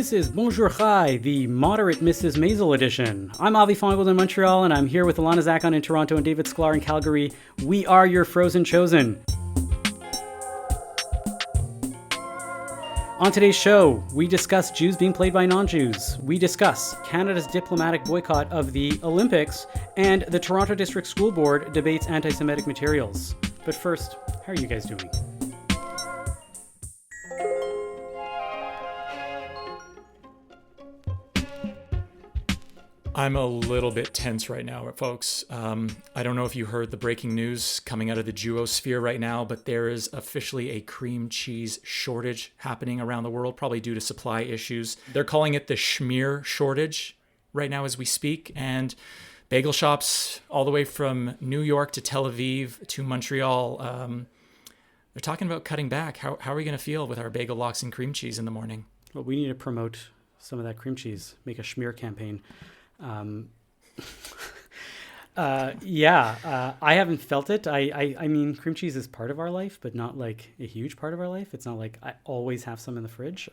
This is Bonjour Chai, the moderate Mrs. Maisel edition. I'm Avi Feingold in Montreal, and I'm here with Alana Zakon in Toronto and David Sklar in Calgary. We are your Frozen Chosen. On today's show, we discuss Jews being played by non-Jews. We discuss Canada's diplomatic boycott of the Olympics, and the Toronto District School Board debates anti-Semitic materials. But first, how are you guys doing? I'm a little bit tense right now, folks. I don't know if you heard the breaking news coming out of the Jewosphere right now, but there is officially a cream cheese shortage happening around the world, probably due to supply issues. They're calling it the schmear shortage right now as we speak. And bagel shops all the way from New York to Tel Aviv to Montreal, they're talking about cutting back. How are we going to feel with our bagel lox and cream cheese in the morning? Well, we need to promote some of that cream cheese, make a schmear campaign. I haven't felt it. I mean, cream cheese is part of our life, but not like a huge part of our life. It's not like I always have some in the fridge.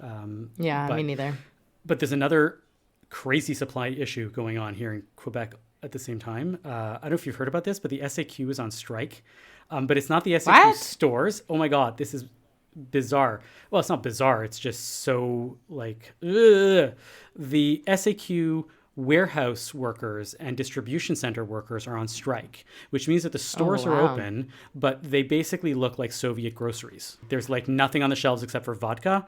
Me neither. But there's another crazy supply issue going on here in Quebec at the same time. I don't know if you've heard about this, but the SAQ is on strike. But it's not the SAQ stores. Oh my God, this is bizarre. Well, it's not bizarre. It's just so like, ugh. The SAQ warehouse workers and distribution center workers are on strike, which means that the stores are open, but they basically look like Soviet groceries. There's like nothing on the shelves except for vodka.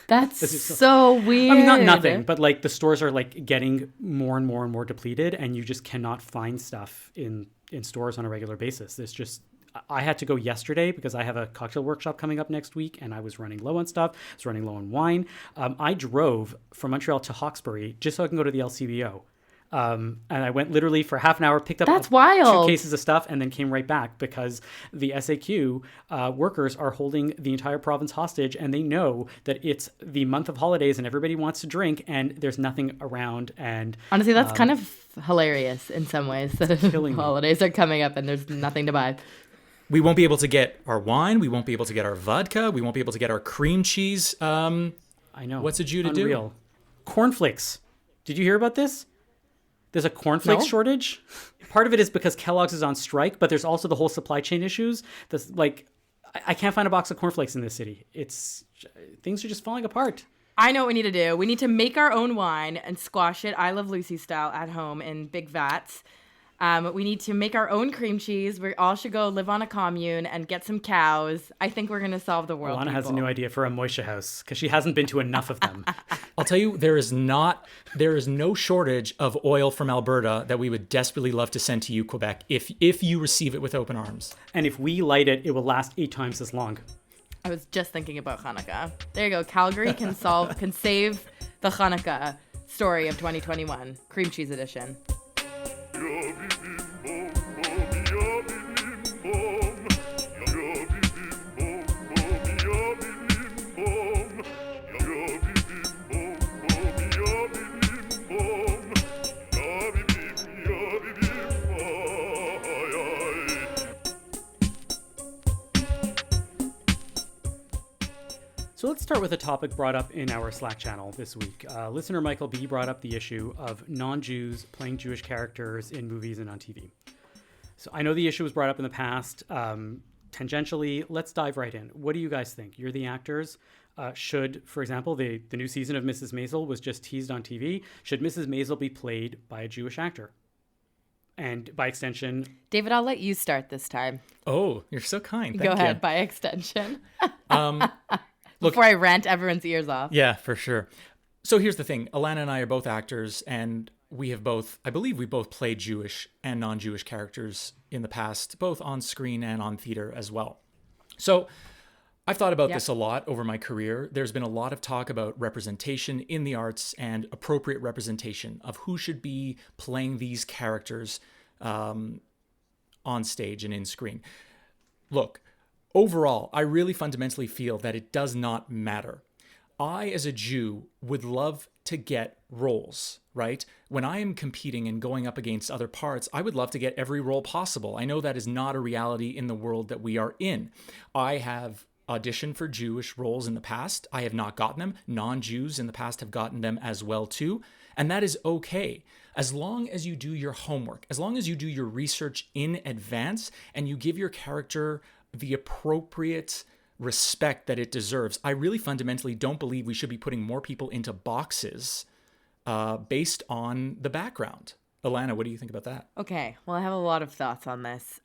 That's so weird. I mean, not nothing, but like the stores are like getting more and more and more depleted, and you just cannot find stuff in stores on a regular basis. There's just, I had to go yesterday because I have a cocktail workshop coming up next week, and I was running low on stuff. I was running low on wine. I drove from Montreal to Hawkesbury just so I can go to the LCBO. And I went literally for half an hour, picked up wild. 2 cases of stuff, and then came right back because the SAQ workers are holding the entire province hostage, and they know that it's the month of holidays and everybody wants to drink, and there's nothing around. And honestly, that's kind of hilarious in some ways that holidays are coming up and there's nothing to buy. We won't be able to get our wine. We won't be able to get our vodka. We won't be able to get our cream cheese. I know. What's a Jew to do? Cornflakes. Did you hear about this? There's a cornflakes shortage. Part of it is because Kellogg's is on strike, but there's also the whole supply chain issues. This, like, I can't find a box of cornflakes in this city. Things are just falling apart. I know what we need to do. We need to make our own wine and squash it I Love Lucy style at home in big vats. We need to make our own cream cheese. We all should go live on a commune and get some cows. I think we're going to solve the world. Alana has a new idea for a Moishe house because she hasn't been to enough of them. I'll tell you, there is no shortage of oil from Alberta that we would desperately love to send to you, Quebec, if you receive it with open arms. And if we light it, it will last 8 times as long. I was just thinking about Hanukkah. There you go. Calgary can save the Hanukkah story of 2021. Cream cheese edition. So let's start with a topic brought up in our Slack channel this week. Listener Michael B. brought up the issue of non-Jews playing Jewish characters in movies and on TV. So I know the issue was brought up in the past. Tangentially, let's dive right in. What do you guys think? You're the actors. Should, for example, the new season of Mrs. Maisel was just teased on TV. Should Mrs. Maisel be played by a Jewish actor? And by extension... David, I'll let you start this time. Oh, you're so kind. Thank Go ahead, you. By extension. Before I rant everyone's ears off. Yeah, for sure. So here's the thing. Alana and I are both actors, and I believe we both played Jewish and non-Jewish characters in the past, both on screen and on theater as well. So I've thought about this a lot over my career. There's been a lot of talk about representation in the arts and appropriate representation of who should be playing these characters on stage and in screen. Look, overall, I really fundamentally feel that it does not matter. I, as a Jew, would love to get roles, right? When I am competing and going up against other parts, I would love to get every role possible. I know that is not a reality in the world that we are in. I have auditioned for Jewish roles in the past. I have not gotten them. Non-Jews in the past have gotten them as well too. And that is okay. As long as you do your homework, as long as you do your research in advance and you give your character the appropriate respect that it deserves. I really fundamentally don't believe we should be putting more people into boxes based on the background. Alana, what do you think about that? Okay, well, I have a lot of thoughts on this.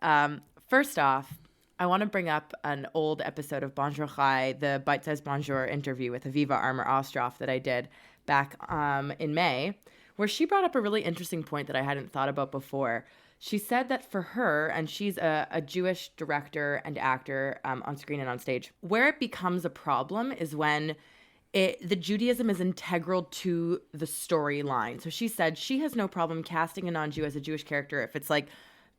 First off, I want to bring up an old episode of Bonjour Chai, the Bite-Sized Bonjour interview with Aviva Armour-Ostroff that I did back in May, where she brought up a really interesting point that I hadn't thought about before. She said that for her, and she's a Jewish director and actor on screen and on stage, where it becomes a problem is when the Judaism is integral to the storyline. So she said she has no problem casting a non-Jew as a Jewish character if it's like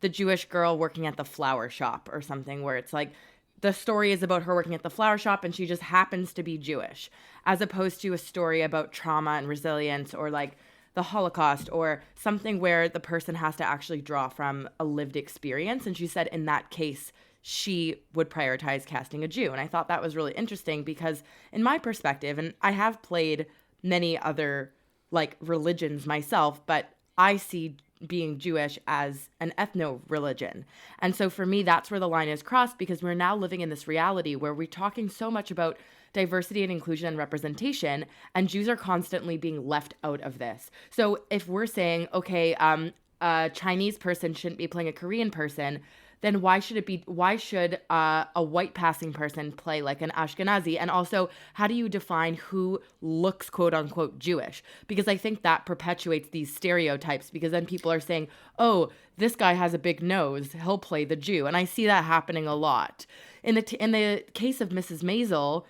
the Jewish girl working at the flower shop or something, where it's like the story is about her working at the flower shop and she just happens to be Jewish, as opposed to a story about trauma and resilience or like the Holocaust or something where the person has to actually draw from a lived experience. And she said in that case, she would prioritize casting a Jew. And I thought that was really interesting because in my perspective, and I have played many other like religions myself, but I see being Jewish as an ethno-religion. And so for me, that's where the line is crossed, because we're now living in this reality where we're talking so much about diversity and inclusion and representation, and Jews are constantly being left out of this. So if we're saying, okay, a Chinese person shouldn't be playing a Korean person, then why should a white passing person play like an Ashkenazi? And also, how do you define who looks quote unquote Jewish? Because I think that perpetuates these stereotypes, because then people are saying, oh, this guy has a big nose, he'll play the Jew. And I see that happening a lot. In the case of Mrs. Maisel,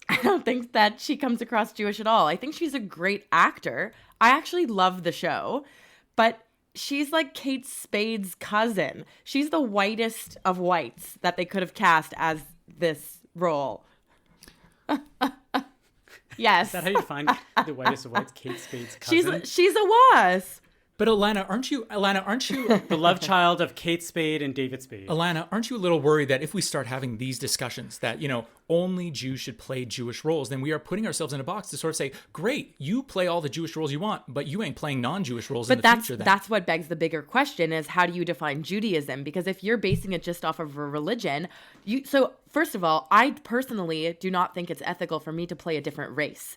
I don't think that she comes across Jewish at all. I think she's a great actor. I actually love the show, but she's like Kate Spade's cousin. She's the whitest of whites that they could have cast as this role. Yes. Is that how you find the whitest of whites, Kate Spade's cousin? She's a wasp. But Alana, aren't you The love child of Kate Spade and David Spade. Alana, aren't you a little worried that if we start having these discussions that, only Jews should play Jewish roles, then we are putting ourselves in a box to sort of say, great, you play all the Jewish roles you want, but you ain't playing non-Jewish roles in the future then. That's what begs the bigger question is, how do you define Judaism? Because if you're basing it just off of a religion, so first of all, I personally do not think it's ethical for me to play a different race.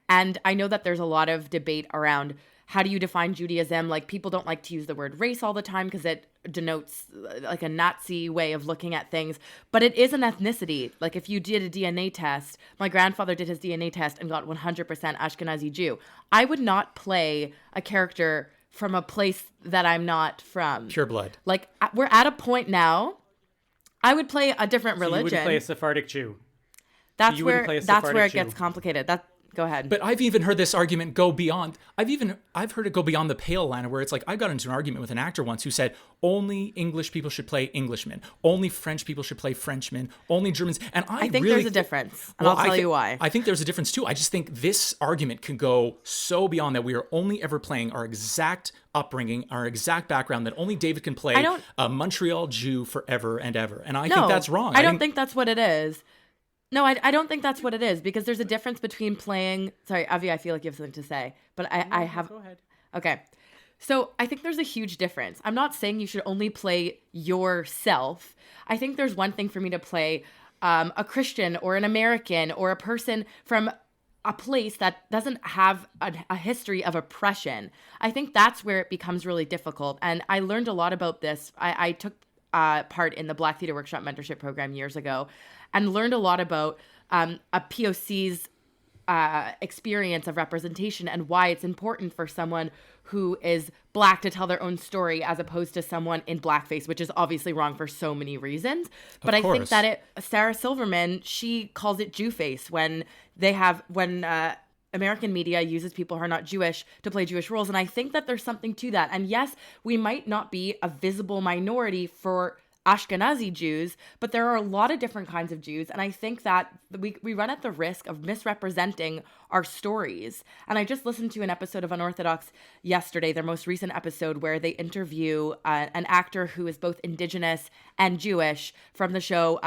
And I know that there's a lot of debate around how do you define Judaism? Like, people don't like to use the word race all the time because it denotes like a Nazi way of looking at things. But it is an ethnicity. Like, if you did a DNA test, my grandfather did his DNA test and got 100% Ashkenazi Jew. I would not play a character from a place that I'm not from. Pure blood. Like, we're at a point now. I would play a different religion. You wouldn't play a Sephardic Jew. That's where it gets complicated. Go ahead. But I've even heard this argument go beyond. I've heard it go beyond the pale, Lana, where it's like I got into an argument with an actor once who said only English people should play Englishmen, only French people should play Frenchmen, only Germans. And I think there's a difference, and I'll tell you why. I think there's a difference too. I just think this argument can go so beyond that we are only ever playing our exact upbringing, our exact background, that only David can play a Montreal Jew forever and ever. And I think that's wrong. I don't think that's what it is. No, I don't think that's what it is, because there's a difference between playing... Sorry, Avi, I feel like you have something to say, but I have... Go ahead. Okay. So I think there's a huge difference. I'm not saying you should only play yourself. I think there's one thing for me to play a Christian or an American or a person from a place that doesn't have a history of oppression. I think that's where it becomes really difficult. And I learned a lot about this. I took part in the Black Theater Workshop Mentorship Program years ago, and learned a lot about a POC's experience of representation and why it's important for someone who is Black to tell their own story as opposed to someone in blackface, which is obviously wrong for so many reasons. But I think that Sarah Silverman, she calls it Jewface when American media uses people who are not Jewish to play Jewish roles. And I think that there's something to that. And yes, we might not be a visible minority for Ashkenazi Jews, but there are a lot of different kinds of Jews. And I think that we run at the risk of misrepresenting our stories. And I just listened to an episode of Unorthodox yesterday, their most recent episode, where they interview an actor who is both Indigenous and Jewish from the show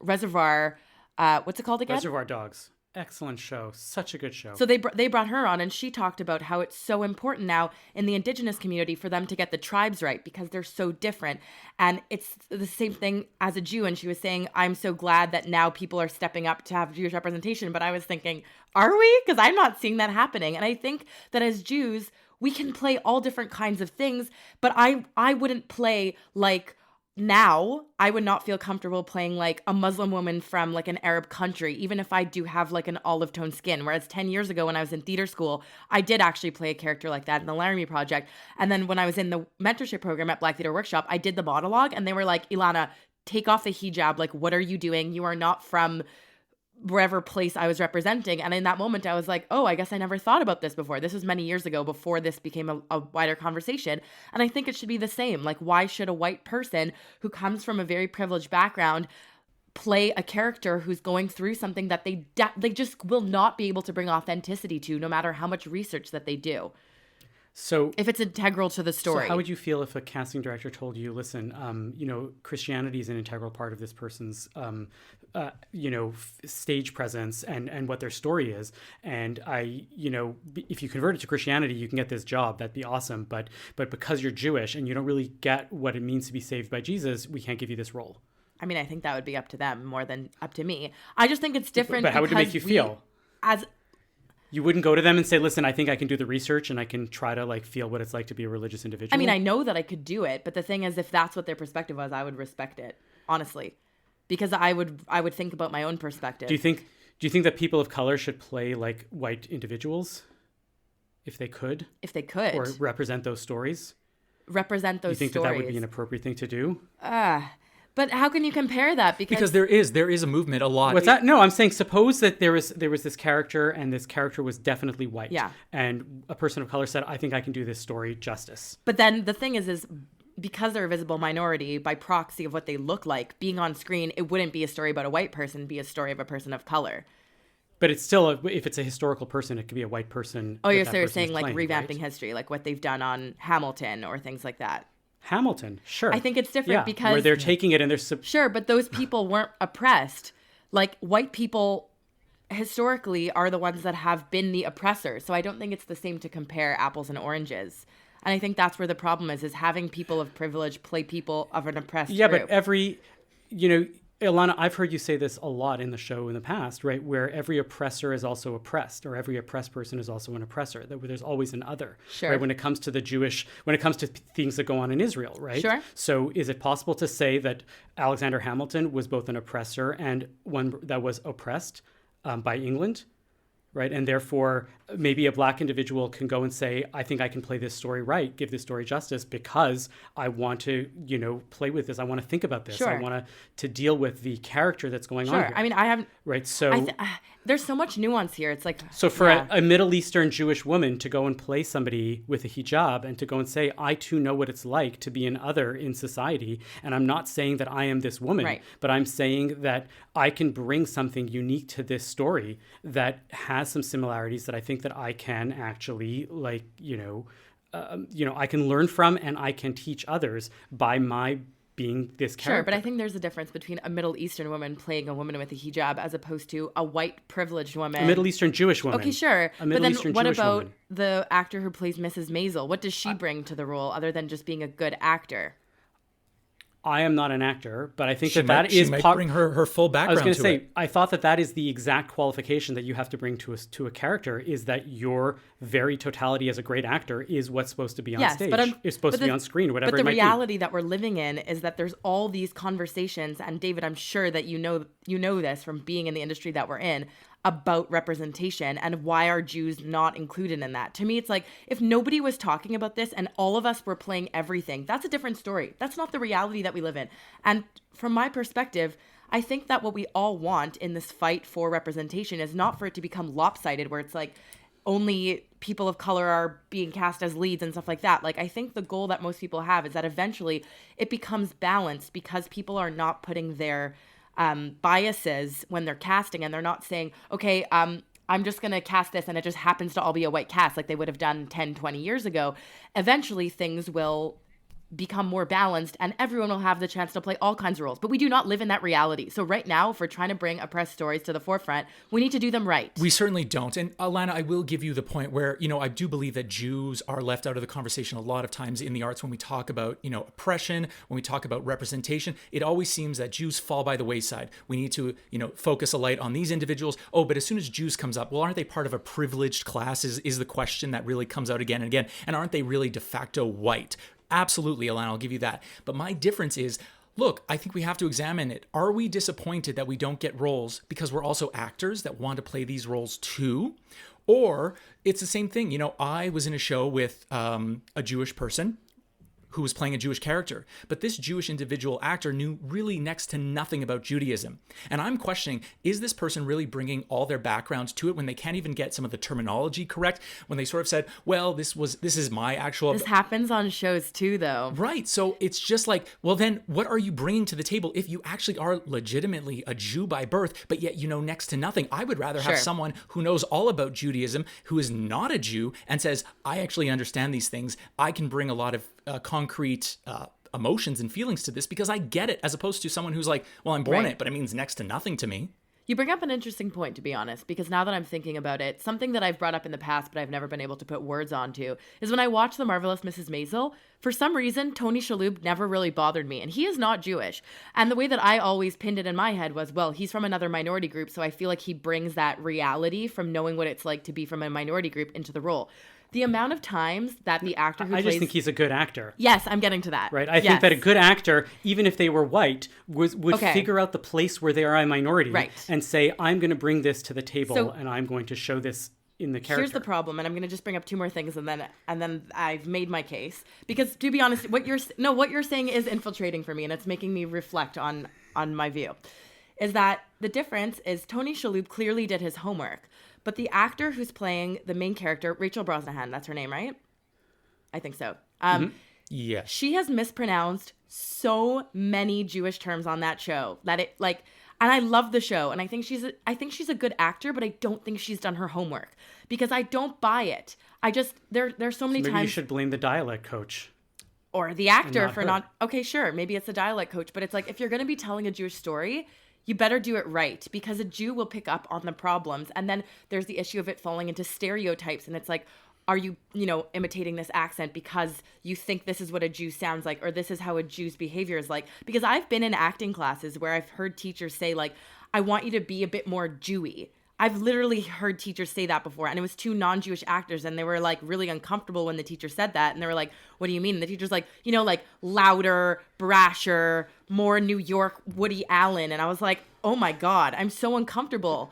Reservoir what's it called again? Reservoir Dogs. Excellent show. Such a good show. So they brought her on, and she talked about how it's so important now in the Indigenous community for them to get the tribes right because they're so different. And it's the same thing as a Jew. And she was saying, I'm so glad that now people are stepping up to have Jewish representation. But I was thinking, are we? Because I'm not seeing that happening. And I think that as Jews, we can play all different kinds of things. But I wouldn't play like... Now, I would not feel comfortable playing like a Muslim woman from like an Arab country, even if I do have like an olive tone skin. Whereas 10 years ago when I was in theater school, I did actually play a character like that in the Laramie Project. And then when I was in the mentorship program at Black Theater Workshop, I did the monologue and they were like, Ilana, take off the hijab. Like, what are you doing? You are not from wherever place I was representing. And in that moment, I was like, oh, I guess I never thought about this before. This was many years ago before this became a wider conversation. And I think it should be the same. Like, why should a white person who comes from a very privileged background play a character who's going through something that they just will not be able to bring authenticity to, no matter how much research that they do? So if it's integral to the story. So how would you feel if a casting director told you, listen, Christianity is an integral part of this person's, stage presence and what their story is. And if you convert it to Christianity, you can get this job. That'd be awesome. But because you're Jewish and you don't really get what it means to be saved by Jesus, we can't give you this role. I mean, I think that would be up to them more than up to me. I just think it's different. But how would it make you feel? You wouldn't go to them and say, listen, I think I can do the research and I can try to like feel what it's like to be a religious individual. I mean, I know that I could do it, but the thing is, if that's what their perspective was, I would respect it, honestly, because I would think about my own perspective. Do you think that people of color should play like white individuals if they could? If they could. Or represent those stories? Represent those stories. You think that would be an appropriate thing to do? But how can you compare that? Because there is a movement a lot. What's that? No, I'm saying suppose that there was this character and this character was definitely white. Yeah. And a person of color said, I think I can do this story justice. But then the thing is because they're a visible minority by proxy of what they look like, being on screen, it wouldn't be a story about a white person, it'd be a story of a person of color. But it's still, if it's a historical person, it could be a white person. Oh, you're saying like playing, revamping right? history, like what they've done on Hamilton or things like that. Hamilton, sure. I think it's different because... where they're taking it and they're... Sure, but those people weren't oppressed. Like, white people historically are the ones that have been the oppressors. So I don't think it's the same to compare apples and oranges. And I think that's where the problem is having people of privilege play people of an oppressed group. But every... Ilana, I've heard you say this a lot in the show in the past, right? Where every oppressor is also oppressed, or every oppressed person is also an oppressor. That there's always an other, sure. Right? When it comes to things that go on in Israel, right? Sure. So is it possible to say that Alexander Hamilton was both an oppressor and one that was oppressed by England? Right. And therefore, maybe a black individual can go and say, I think I can play this story right, give this story justice because I want to, play with this. I want to think about this. Sure. I want to deal with the character that's going on here. I mean, I haven't. Right. So there's so much nuance here. It's like. So for a Middle Eastern Jewish woman to go and play somebody with a hijab and to go and say, I too know what it's like to be an other in society. And I'm not saying that I am this woman, right. But I'm saying that I can bring something unique to this story that has some similarities that I think that I can actually I can learn from and I can teach others by my being this character. Sure, but I think there's a difference between a Middle Eastern woman playing a woman with a hijab as opposed to a white privileged woman. A Middle Eastern Jewish woman. Okay, sure. A Middle Eastern what Jewish about woman. The actor who plays Mrs. Maisel? What does she bring to the role other than just being a good actor? I am not an actor, but I think she might bring her full background. I was going to say, I thought that is the exact qualification that you have to bring to a character is that your very totality as a great actor is what's supposed to be on stage. It's supposed to be on screen, whatever it might be. But the reality that we're living in is that there's all these conversations, and David, I'm sure that you know this from being in the industry that we're in, about representation and why are Jews not included in that. To me, it's like if nobody was talking about this and all of us were playing everything, that's a different story. That's not the reality that we live in. And from my perspective, I think that what we all want in this fight for representation is not for it to become lopsided where it's like only people of color are being cast as leads and stuff like that. Like, I think the goal that most people have is that eventually it becomes balanced because people are not putting their biases when they're casting and they're not saying, okay, I'm just going to cast this and it just happens to all be a white cast like they would have done 10, 20 years ago. Eventually things will become more balanced and everyone will have the chance to play all kinds of roles. But we do not live in that reality. So right now, if we're trying to bring oppressed stories to the forefront, we need to do them right. We certainly don't. And Alana, I will give you the point where, I do believe that Jews are left out of the conversation a lot of times in the arts when we talk about, oppression, when we talk about representation. It always seems that Jews fall by the wayside. We need to, focus a light on these individuals. Oh, but as soon as Jews comes up, well, aren't they part of a privileged class is the question that really comes out again and again. And aren't they really de facto white? Absolutely, Alana, I'll give you that. But my difference is, look, I think we have to examine it. Are we disappointed that we don't get roles because we're also actors that want to play these roles too? Or it's the same thing. I was in a show with a Jewish person who was playing a Jewish character. But this Jewish individual actor knew really next to nothing about Judaism. And I'm questioning, is this person really bringing all their background to it when they can't even get some of the terminology correct? When they sort of said, well, this is my actual... This happens on shows too, though. Right. So it's just like, well, then what are you bringing to the table if you actually are legitimately a Jew by birth, but yet you know next to nothing? I would rather have someone who knows all about Judaism, who is not a Jew, and says, I actually understand these things. I can bring a lot of concrete emotions and feelings to this because I get it, as opposed to someone who's like, well, I'm born it, but it means next to nothing to me. You bring up an interesting point, to be honest, because now that I'm thinking about it, something that I've brought up in the past, but I've never been able to put words onto, is when I watched The Marvelous Mrs. Maisel, for some reason, Tony Shalhoub never really bothered me, and he is not Jewish. And the way that I always pinned it in my head was, well, he's from another minority group, so I feel like he brings that reality from knowing what it's like to be from a minority group into the role. The amount of times that the actor who plays... I just think he's a good actor. Yes, I'm getting to that. Right? I think that a good actor, even if they were white, would figure out the place where they are a minority and say, I'm going to bring this to the table and I'm going to show this in the character. Here's the problem, and I'm going to just bring up two more things and then I've made my case. Because to be honest, what you're saying is infiltrating for me, and it's making me reflect on my view. Is that the difference is Tony Shalhoub clearly did his homework. But the actor who's playing the main character, Rachel Brosnahan, that's her name, right? I think so. Yeah. She has mispronounced so many Jewish terms on that show that and I love the show, and I think she's a good actor, but I don't think she's done her homework because I don't buy it. There's so many times. Maybe you should blame the dialect coach. Or the actor for not. Okay, sure, maybe it's the dialect coach, but it's like if you're going to be telling a Jewish story, you better do it right, because a Jew will pick up on the problems. And then there's the issue of it falling into stereotypes. And it's like, are you, imitating this accent because you think this is what a Jew sounds like, or this is how a Jew's behavior is like? Because I've been in acting classes where I've heard teachers say, like, I want you to be a bit more Jewy. I've literally heard teachers say that before, and it was two non-Jewish actors, and they were like really uncomfortable when the teacher said that, and they were like, what do you mean? And the teacher's like, like louder, brasher, more New York Woody Allen. And I was like, oh my God, I'm so uncomfortable.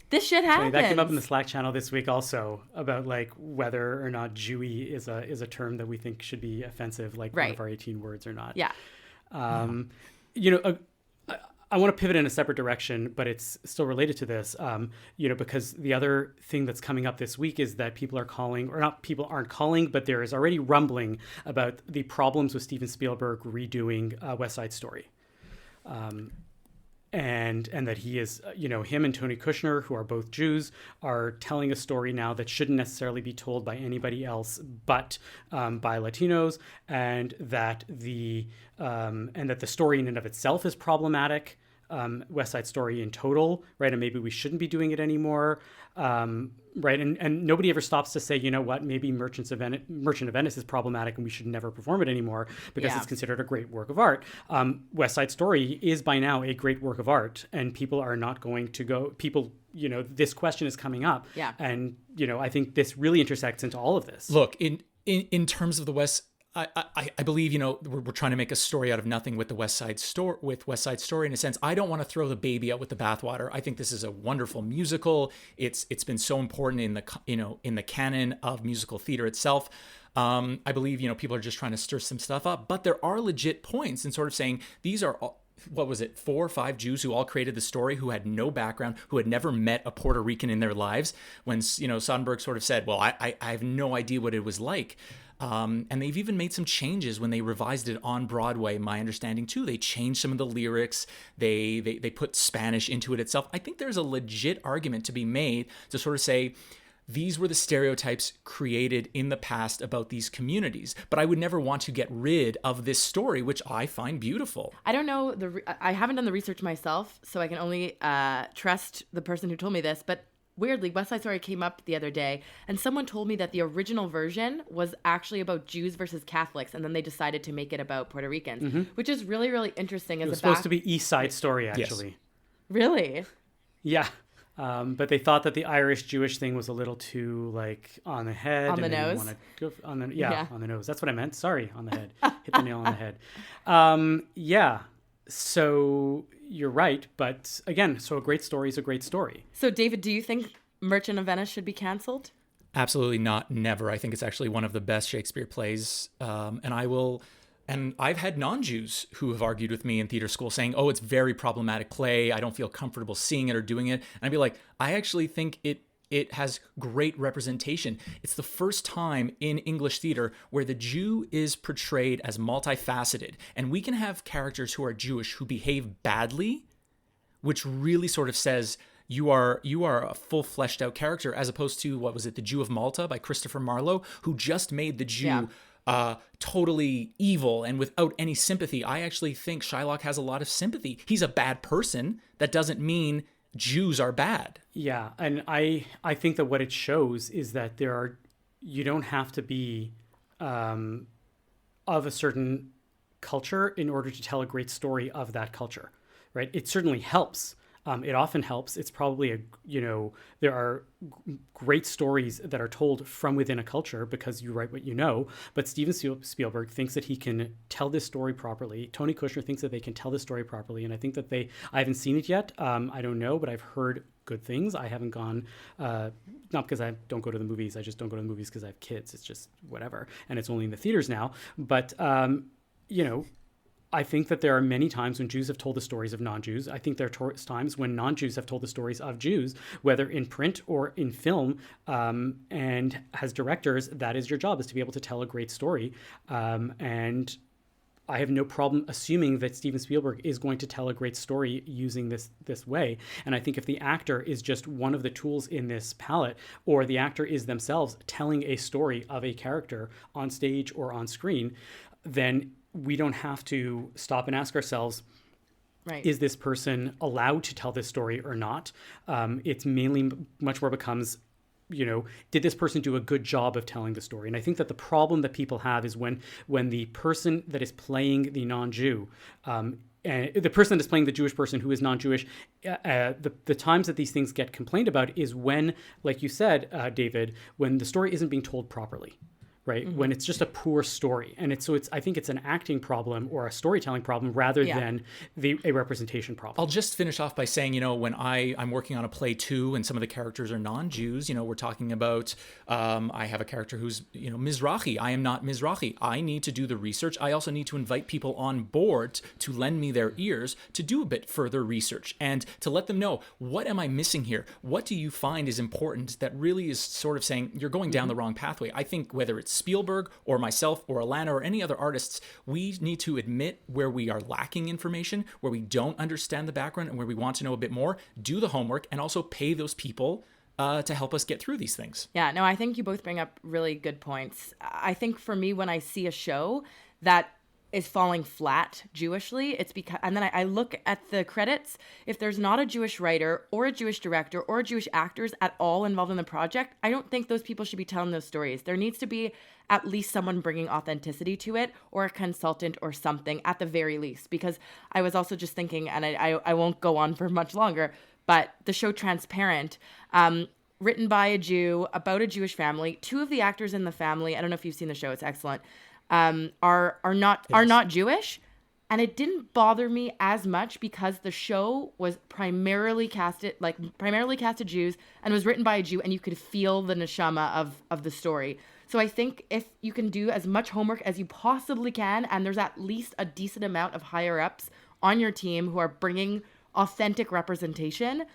This shit happens. That came up in the Slack channel this week also about like whether or not Jewy is a term that we think should be offensive, like one of our 18 words or not. Yeah. I want to pivot in a separate direction, but it's still related to this, because the other thing that's coming up this week is that people aren't calling, but there is already rumbling about the problems with Steven Spielberg redoing West Side Story. And that he is, him and Tony Kushner, who are both Jews, are telling a story now that shouldn't necessarily be told by anybody else but by Latinos, and that the story in and of itself is problematic. West Side Story in total, right? And maybe we shouldn't be doing it anymore, right? And nobody ever stops to say, you know what, maybe Merchant of Venice is problematic and we should never perform it anymore because it's considered a great work of art. West Side Story is by now a great work of art, and people are not going to go, this question is coming up. Yeah. And, I think this really intersects into all of this. Look, in terms of the West, I believe, we're trying to make a story out of nothing with West Side Story in a sense. I don't want to throw the baby out with the bathwater. I think this is a wonderful musical. It's been so important in the canon of musical theater itself. I believe, people are just trying to stir some stuff up, but there are legit points in sort of saying these are what was it, 4 or 5 Jews who all created the story, who had no background, who had never met a Puerto Rican in their lives. When, Soderbergh sort of said, well, I have no idea what it was like. And they've even made some changes when they revised it on Broadway, my understanding too. They changed some of the lyrics. They put Spanish into it itself. I think there's a legit argument to be made to sort of say, these were the stereotypes created in the past about these communities. But I would never want to get rid of this story, which I find beautiful. I don't know. I haven't done the research myself, so I can only trust the person who told me this. But weirdly, West Side Story came up the other day, and someone told me that the original version was actually about Jews versus Catholics, and then they decided to make it about Puerto Ricans, which is really, really interesting. It was supposed to be East Side Story, actually. Yes. Really? Yeah. But they thought that the Irish Jewish thing was a little too like on the head. On the and they didn't nose? wanna go on the, Yeah. on the nose. That's what I meant. Sorry, on the head. Hit the nail on the head. Yeah. So you're right. But again, so a great story is a great story. So, David, do you think Merchant of Venice should be canceled? Absolutely not. Never. I think it's actually one of the best Shakespeare plays. And I've had non-Jews who have argued with me in theater school saying, oh, it's very problematic play. I don't feel comfortable seeing it or doing it. And I'd be like, I actually think it has great representation. It's the first time in English theater where the Jew is portrayed as multifaceted. And we can have characters who are Jewish who behave badly, which really sort of says you are a full fleshed out character, as opposed to, what was it, The Jew of Malta by Christopher Marlowe, who just made the Jew totally evil and without any sympathy. I actually think Shylock has a lot of sympathy. He's a bad person. That doesn't mean Jews are bad. Yeah, and I think that what it shows is that you don't have to be of a certain culture in order to tell a great story of that culture, right? It certainly helps. It often helps. It's probably there are great stories that are told from within a culture because you write what you know. But Steven Spielberg thinks that he can tell this story properly. Tony Kushner thinks that they can tell this story properly. And I think that I haven't seen it yet. I don't know, but I've heard good things. I haven't gone, not because I don't go to the movies. I just don't go to the movies because I have kids. It's just whatever. And it's only in the theaters now. But, I think that there are many times when Jews have told the stories of non-Jews. I think there are times when non-Jews have told the stories of Jews, whether in print or in film. And as directors, that is your job, is to be able to tell a great story. And I have no problem assuming that Steven Spielberg is going to tell a great story using this way. And I think if the actor is just one of the tools in this palette, or the actor is themselves telling a story of a character on stage or on screen, then we don't have to stop and ask ourselves, right, is this person allowed to tell this story or not? It's mainly much more becomes, did this person do a good job of telling the story? And I think that the problem that people have is when the person that is playing the non-Jew, and the person that is playing the Jewish person who is non-Jewish, the times that these things get complained about is when, like you said, David, when the story isn't being told properly. Right. Mm-hmm. When it's just a poor story. And I think it's an acting problem or a storytelling problem rather than a representation problem. I'll just finish off by saying, when I'm working on a play too, and some of the characters are non-Jews, we're talking about, I have a character who's, Mizrahi. I am not Mizrahi. I need to do the research. I also need to invite people on board to lend me their ears to do a bit further research and to let them know, what am I missing here? What do you find is important that really is sort of saying you're going down the wrong pathway? I think whether it's Spielberg or myself or Alana or any other artists, we need to admit where we are lacking information, where we don't understand the background and where we want to know a bit more, do the homework, and also pay those people to help us get through these things. Yeah, no, I think you both bring up really good points. I think for me, when I see a show that is falling flat Jewishly, it's because, and then I look at the credits. If there's not a Jewish writer or a Jewish director or Jewish actors at all involved in the project, I don't think those people should be telling those stories. There needs to be at least someone bringing authenticity to it, or a consultant or something at the very least. Because I was also just thinking, and I won't go on for much longer, but the show Transparent, written by a Jew about a Jewish family. Two of the actors in the family, I don't know if you've seen the show, it's excellent, are not Jewish, and it didn't bother me as much because the show was primarily casted Jews and was written by a Jew, and you could feel the neshama of the story. So I think if you can do as much homework as you possibly can, and there's at least a decent amount of higher ups on your team who are bringing authentic representation,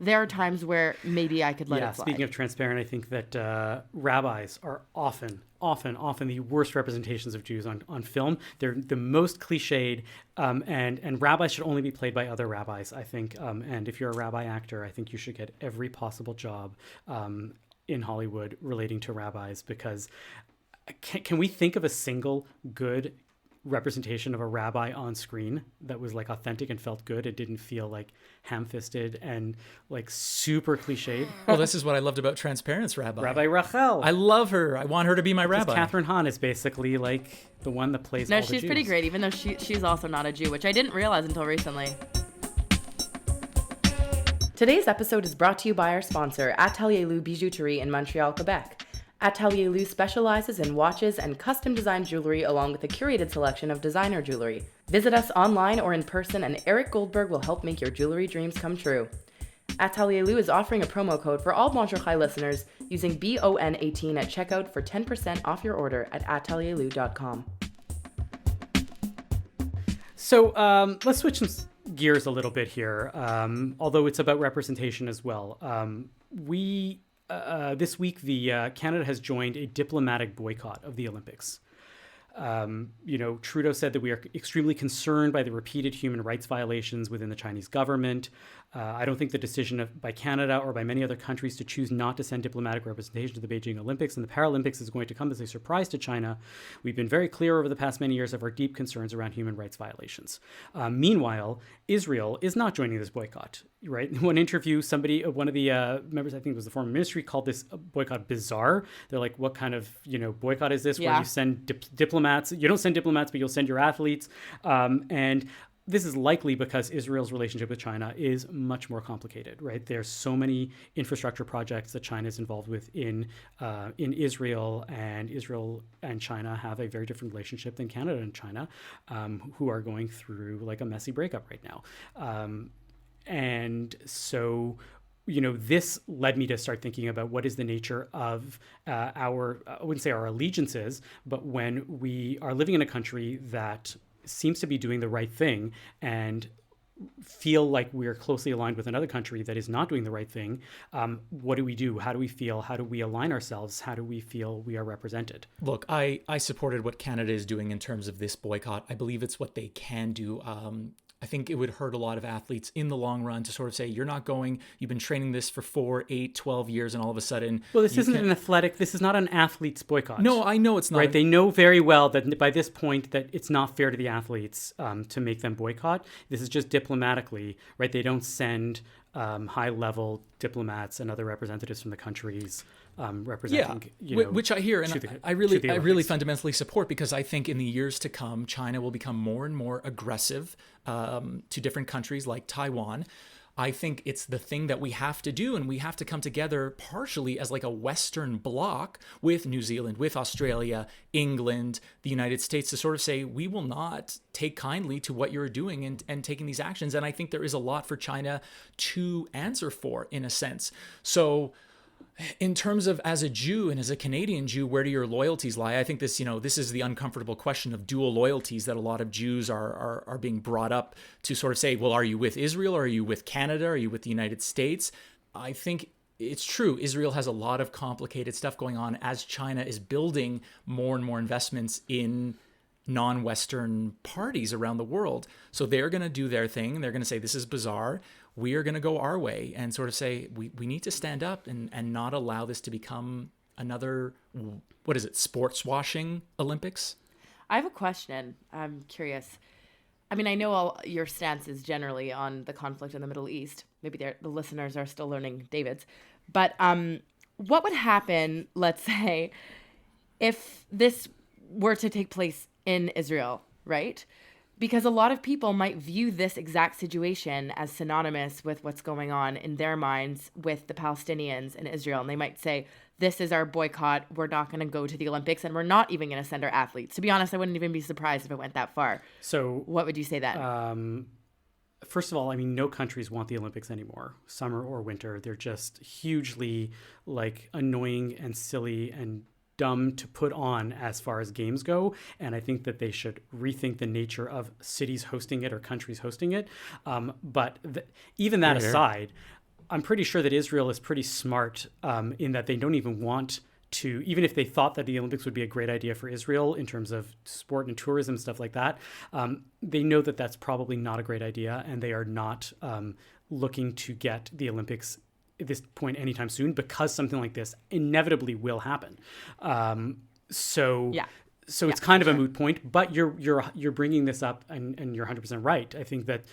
there are times where maybe I could let it slide. Speaking of Transparent, I think that rabbis are often the worst representations of Jews on film. They're the most cliched, and rabbis should only be played by other rabbis, I think. And if you're a rabbi actor, I think you should get every possible job in Hollywood relating to rabbis, because can we think of a single good representation of a rabbi on screen that was like authentic and felt good? It didn't feel like ham-fisted and like super cliched. Well, this is what I loved about Transparent's Rabbi. Rabbi Rachel. I love her. I want her to be my rabbi. Catherine Hahn is basically like the one that plays all the Jews. No, she's pretty great, even though she's also not a Jew, which I didn't realize until recently. Today's episode is brought to you by our sponsor, Atelier Lou Bijouterie in Montreal, Quebec. Atelier Lou specializes in watches and custom designed jewelry along with a curated selection of designer jewelry. Visit us online or in person and Eric Goldberg will help make your jewelry dreams come true. Atelier Lou is offering a promo code for all Bonjour Chai listeners using BON18 at checkout for 10% off your order at atelierlou.com. So let's switch some gears a little bit here, although it's about representation as well. This week, Canada has joined a diplomatic boycott of the Olympics. Trudeau said that we are extremely concerned by the repeated human rights violations within the Chinese government. I don't think the decision by Canada or by many other countries to choose not to send diplomatic representation to the Beijing Olympics and the Paralympics is going to come as a surprise to China. We've been very clear over the past many years of our deep concerns around human rights violations. Meanwhile, Israel is not joining this boycott, right? In one interview, one of the members, I think it was the foreign ministry, called this boycott bizarre. They're like, what kind of, boycott is this where you send diplomats? You don't send diplomats, but you'll send your athletes. And this is likely because Israel's relationship with China is much more complicated, right? There's so many infrastructure projects that China is involved with in Israel, and Israel and China have a very different relationship than Canada and China, who are going through like a messy breakup right now. And so, this led me to start thinking about what is the nature of I wouldn't say our allegiances, but when we are living in a country that seems to be doing the right thing and feel like we're closely aligned with another country that is not doing the right thing, what do we do? How do we feel? How do we align ourselves? How do we feel we are represented? Look, I supported what Canada is doing in terms of this boycott. I believe it's what they can do. I think it would hurt a lot of athletes in the long run to sort of say, you're not going, you've been training this for 4, 8, 12 years, and all of a sudden... Well, this isn't this is not an athlete's boycott. No, I know it's not. Right? They know very well that by this point that it's not fair to the athletes to make them boycott. This is just diplomatically, right? They don't send high-level diplomats and other representatives from the countries representing, which I hear, and I really fundamentally support, because I think in the years to come, China will become more and more aggressive to different countries like Taiwan. I think it's the thing that we have to do, and we have to come together partially as like a Western bloc with New Zealand, with Australia, England, the United States, to sort of say, we will not take kindly to what you're doing and taking these actions. And I think there is a lot for China to answer for, in a sense. So in terms of as a Jew and as a Canadian Jew, where do your loyalties lie? I think this is the uncomfortable question of dual loyalties that a lot of Jews are being brought up to sort of say, well, are you with Israel? Or are you with Canada? Are you with the United States? I think it's true. Israel has a lot of complicated stuff going on as China is building more and more investments in non-Western parties around the world. So they're going to do their thing. And they're going to say, this is bizarre. We are going to go our way, and sort of say, we need to stand up and not allow this to become another, sports washing Olympics? I have a question. I'm curious. I mean, I know all your stances generally on the conflict in the Middle East. Maybe the listeners are still learning David's. But what would happen, let's say, if this were to take place in Israel, right? Because a lot of people might view this exact situation as synonymous with what's going on in their minds with the Palestinians in Israel. And they might say, this is our boycott. We're not going to go to the Olympics, and we're not even going to send our athletes. To be honest, I wouldn't even be surprised if it went that far. So what would you say then? First of all, I mean, no countries want the Olympics anymore, summer or winter. They're just hugely annoying and silly and dumb to put on as far as games go, and I think that they should rethink the nature of cities hosting it or countries hosting it. But even that aside, I'm pretty sure that Israel is pretty smart in that they don't even want to, even if they thought that the Olympics would be a great idea for Israel in terms of sport and tourism, stuff like that, they know that that's probably not a great idea, and they are not looking to get the Olympics at this point anytime soon, because something like this inevitably will happen. So it's kind of a moot point, but you're bringing this up, and you're 100% right. I think that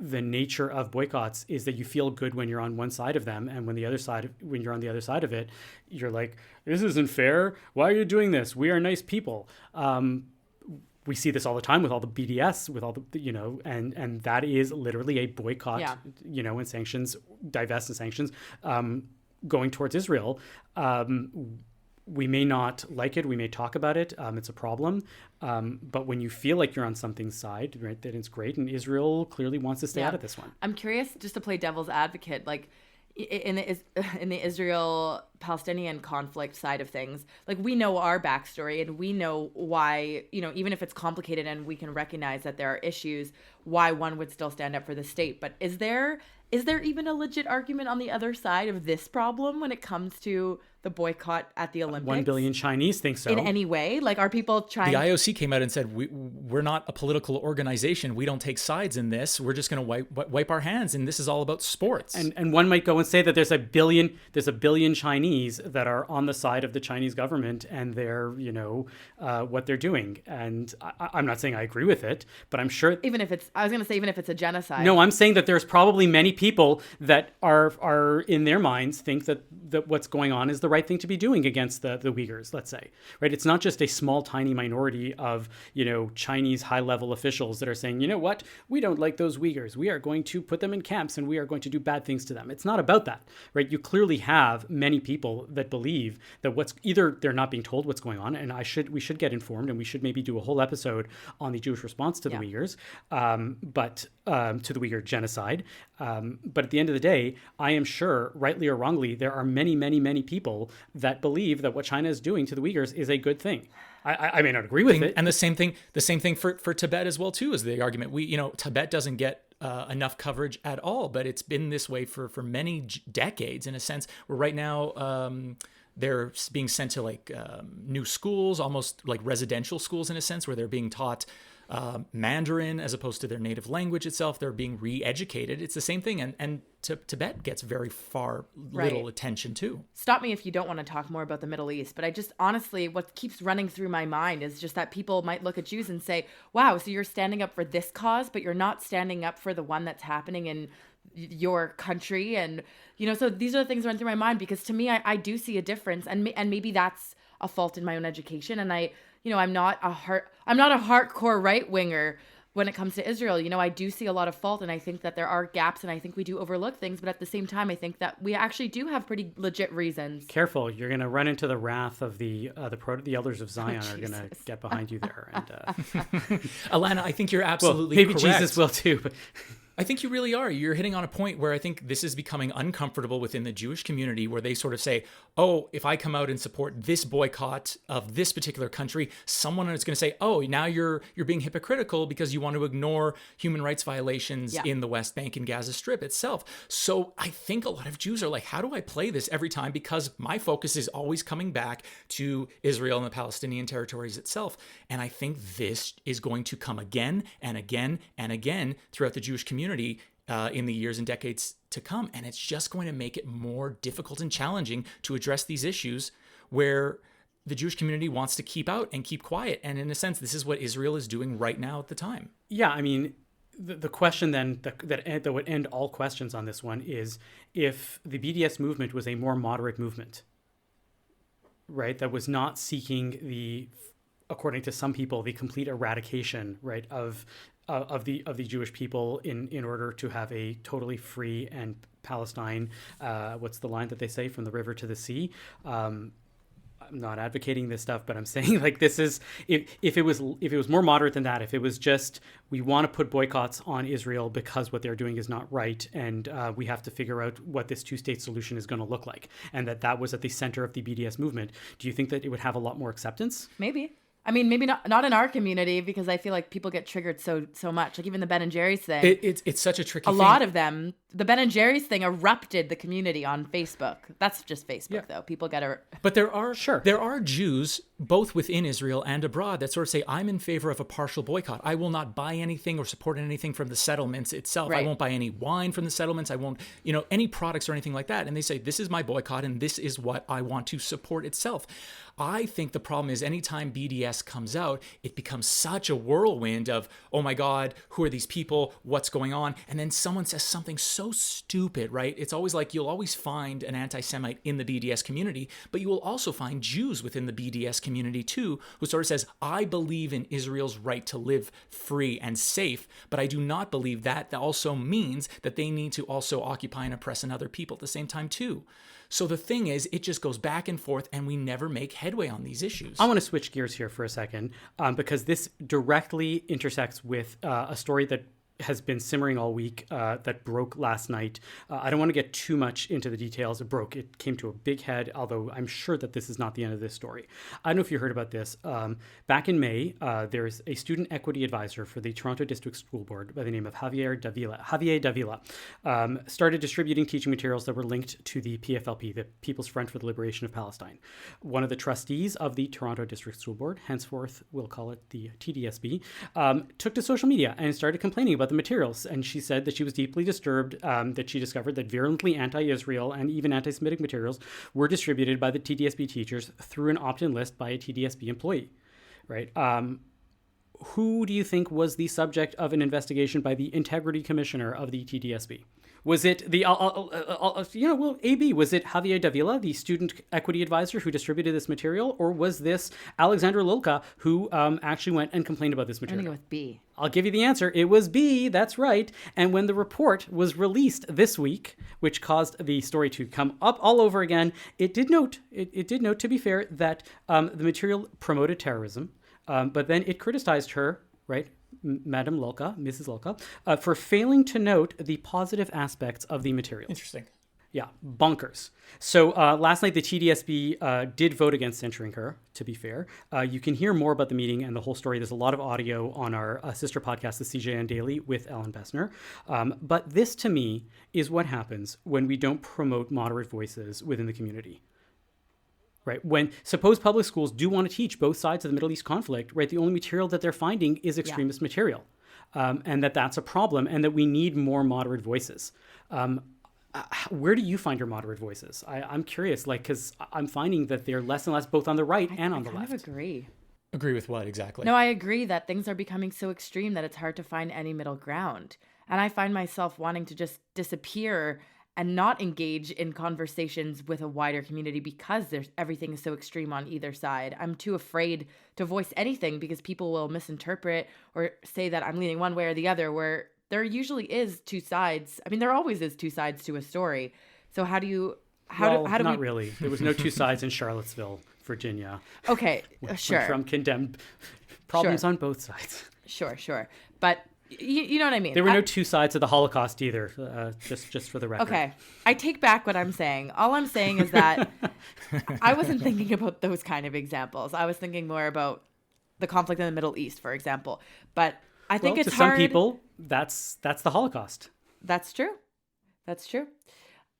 the nature of boycotts is that you feel good when you're on one side of them, and when you're on the other side of it, you're like, this isn't fair. Why are you doing this? We are nice people. We see this all the time with all the BDS, with all the, and that is literally a boycott, and sanctions, divest and sanctions, going towards Israel. We may not like it. We may talk about it. It's a problem. But when you feel like you're on something's side, right, then it's great. And Israel clearly wants to stay out of this one. I'm curious, just to play devil's advocate, like in the Israel-Palestinian conflict side of things, like we know our backstory and we know why, even if it's complicated and we can recognize that there are issues, why one would still stand up for the state. But is there even a legit argument on the other side of this problem when it comes to the boycott at the Olympics? 1 billion Chinese think so. In any way? Like, are people trying... The IOC came out and said, we're not a political organization. We don't take sides in this. We're just going to wipe our hands, and this is all about sports. And one might go and say that there's a billion Chinese that are on the side of the Chinese government, and they're, what they're doing. And I'm not saying I agree with it, but I'm sure... even if it's a genocide. No, I'm saying that there's probably many people that are in their minds think that what's going on is the right thing to be doing against the Uyghurs, let's say, right? It's not just a small, tiny minority of, Chinese high-level officials that are saying, you know what, we don't like those Uyghurs. We are going to put them in camps and we are going to do bad things to them. It's not about that, right? You clearly have many people that believe that either they're not being told what's going on, and we should get informed, and we should maybe do a whole episode on the Jewish response to the Uyghurs, but to the Uyghur genocide. But at the end of the day, I am sure, rightly or wrongly, there are many, many, many people that believe that what China is doing to the Uyghurs is a good thing. I may not agree with it. And the same thing for Tibet as well, too, is the argument. Tibet doesn't get enough coverage at all, but it's been this way for many decades, in a sense, where right now they're being sent to new schools, almost like residential schools in a sense, where they're being taught Mandarin as opposed to their native language itself. They're being re-educated. It's the same thing. And Tibet gets very little attention too. Stop me if you don't want to talk more about the Middle East, but I just honestly, what keeps running through my mind is just that people might look at Jews and say, wow, so you're standing up for this cause, but you're not standing up for the one that's happening in your country. And, so these are the things that run through my mind, because to me, I do see a difference, and maybe that's a fault in my own education. And I'm not a hardcore right winger when it comes to Israel. I do see a lot of fault, and I think that there are gaps, and I think we do overlook things. But at the same time, I think that we actually do have pretty legit reasons. Careful, you're going to run into the wrath of the elders of Zion are going to get behind you there. And Alana, I think you're absolutely maybe correct. Jesus will too. But I think you really are. You're hitting on a point where I think this is becoming uncomfortable within the Jewish community, where they sort of say, oh, if I come out and support this boycott of this particular country, someone is going to say, oh, now you're being hypocritical because you want to ignore human rights violations in the West Bank and Gaza Strip itself. So I think a lot of Jews are like, how do I play this every time? Because my focus is always coming back to Israel and the Palestinian territories itself. And I think this is going to come again and again and again throughout the Jewish community in the years and decades to come. And it's just going to make it more difficult and challenging to address these issues where the Jewish community wants to keep out and keep quiet. And in a sense, this is what Israel is doing right now at the time. Yeah, I mean, the question then that would end all questions on this one is, if the BDS movement was a more moderate movement, right, that was not seeking according to some people, the complete eradication, right, of the Jewish people in order to have a totally free and Palestine, what's the line that they say, from the river to the sea? I'm not advocating this stuff, but I'm saying, like, this is, if it was more moderate than that, if it was just, we want to put boycotts on Israel because what they're doing is not right, and we have to figure out what this two-state solution is going to look like, and that was at the center of the BDS movement, do you think that it would have a lot more acceptance? Maybe. I mean, maybe not in our community, because I feel like people get triggered so much. Like even the Ben and Jerry's thing. It's such a tricky thing. A lot of them, the Ben and Jerry's thing erupted the community on Facebook. That's just Facebook, though. People get But there are Jews both within Israel and abroad that sort of say, I'm in favor of a partial boycott. I will not buy anything or support anything from the settlements itself. Right. I won't buy any wine from the settlements. I won't, any products or anything like that. And they say, this is my boycott and this is what I want to support itself. I think the problem is anytime BDS comes out, it becomes such a whirlwind of, oh my God, who are these people? What's going on? And then someone says something so stupid, right? It's always like you'll always find an anti-Semite in the BDS community, but you will also find Jews within the BDS community too, who sort of says, I believe in Israel's right to live free and safe, but I do not believe that also means that they need to also occupy and oppress another people at the same time too. So the thing is, it just goes back and forth and we never make headway on these issues. I want to switch gears here for a second because this directly intersects with a story that has been simmering all week that broke last night. I don't want to get too much into the details. It broke. It came to a big head, although I'm sure that this is not the end of this story. I don't know if you heard about this. Back in May, there's a student equity advisor for the Toronto District School Board by the name of Javier Davila, started distributing teaching materials that were linked to the PFLP, the People's Front for the Liberation of Palestine. One of the trustees of the Toronto District School Board, henceforth we'll call it the TDSB, took to social media and started complaining about the materials. And she said that she was deeply disturbed that she discovered that virulently anti-Israel and even anti-Semitic materials were distributed by the TDSB teachers through an opt-in list by a TDSB employee, right? Who do you think was the subject of an investigation by the Integrity Commissioner of the TDSB? Was it the, AB, was it Javier Davila, the student equity advisor who distributed this material? Or was this Alexandra Lilka who actually went and complained about this material? I'm going to go with B. I'll give you the answer. It was B. That's right. And when the report was released this week, which caused the story to come up all over again, it did note, to be fair, that the material promoted terrorism, but then it criticized her, right? Madam Lilka, Mrs. Lilka, for failing to note the positive aspects of the material. Interesting. Yeah, bonkers. So last night, the TDSB did vote against censuring her, to be fair. You can hear more about the meeting and the whole story. There's a lot of audio on our sister podcast, the CJN Daily, with Ellen Bessner. But this, to me, is what happens when we don't promote moderate voices within the community. Right. When suppose public schools do want to teach both sides of the Middle East conflict, right, the only material that they're finding is extremist material, and that's a problem, and that we need more moderate voices. Where do you find your moderate voices? I'm curious, because I'm finding that they're less and less both on the right and on the left. I agree. Agree with what exactly? No, I agree that things are becoming so extreme that it's hard to find any middle ground. And I find myself wanting to just disappear and not engage in conversations with a wider community because everything is so extreme on either side. I'm too afraid to voice anything because people will misinterpret or say that I'm leaning one way or the other, where there usually is two sides. I mean, there always is two sides to a story. So how do not really. There was no two sides in Charlottesville, Virginia. Okay, sure. Trump condemned problems on both sides. Sure. But you know what I mean? There were no two sides of the Holocaust either, just for the record. Okay. I take back what I'm saying. All I'm saying is that I wasn't thinking about those kind of examples. I was thinking more about the conflict in the Middle East, for example. But I think it's to hard. some people, that's the Holocaust. That's true.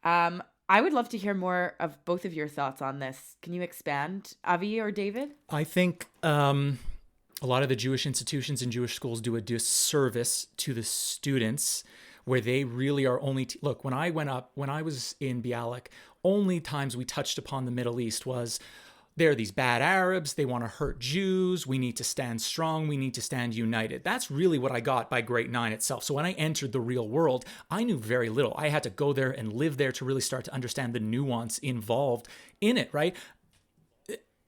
I would love to hear more of both of your thoughts on this. Can you expand, Avi or David? I think a lot of the Jewish institutions and Jewish schools do a disservice to the students where they really are only... Look, when I was in Bialik, only times we touched upon the Middle East was there are these bad Arabs, they want to hurt Jews, we need to stand strong, we need to stand united. That's really what I got by grade 9 itself. So when I entered the real world, I knew very little. I had to go there and live there to really start to understand the nuance involved in it, right?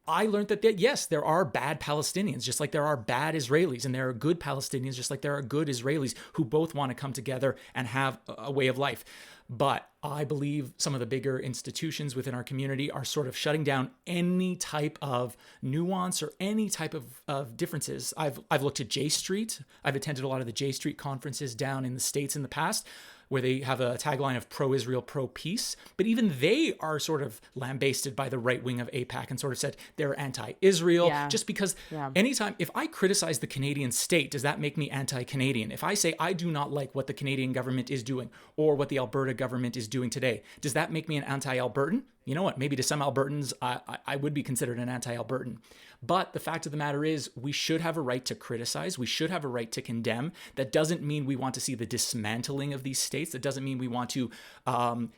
I learned that, yes, there are bad Palestinians, just like there are bad Israelis, and there are good Palestinians, just like there are good Israelis who both want to come together and have a way of life. But I believe some of the bigger institutions within our community are sort of shutting down any type of nuance or any type of differences. I've looked at J Street. I've attended a lot of the J Street conferences down in the States in the past, where they have a tagline of pro-Israel, pro-peace. But even they are sort of lambasted by the right wing of AIPAC and sort of said they're anti-Israel. Just because anytime, if I criticize the Canadian state, does that make me anti-Canadian? If I say I do not like what the Canadian government is doing or what the Alberta government is doing today, does that make me an anti-Albertan? you know what, maybe to some Albertans, I would be considered an anti-Albertan. But the fact of the matter is, we should have a right to criticize. We should have a right to condemn. That doesn't mean we want to see the dismantling of these states. That doesn't mean we want to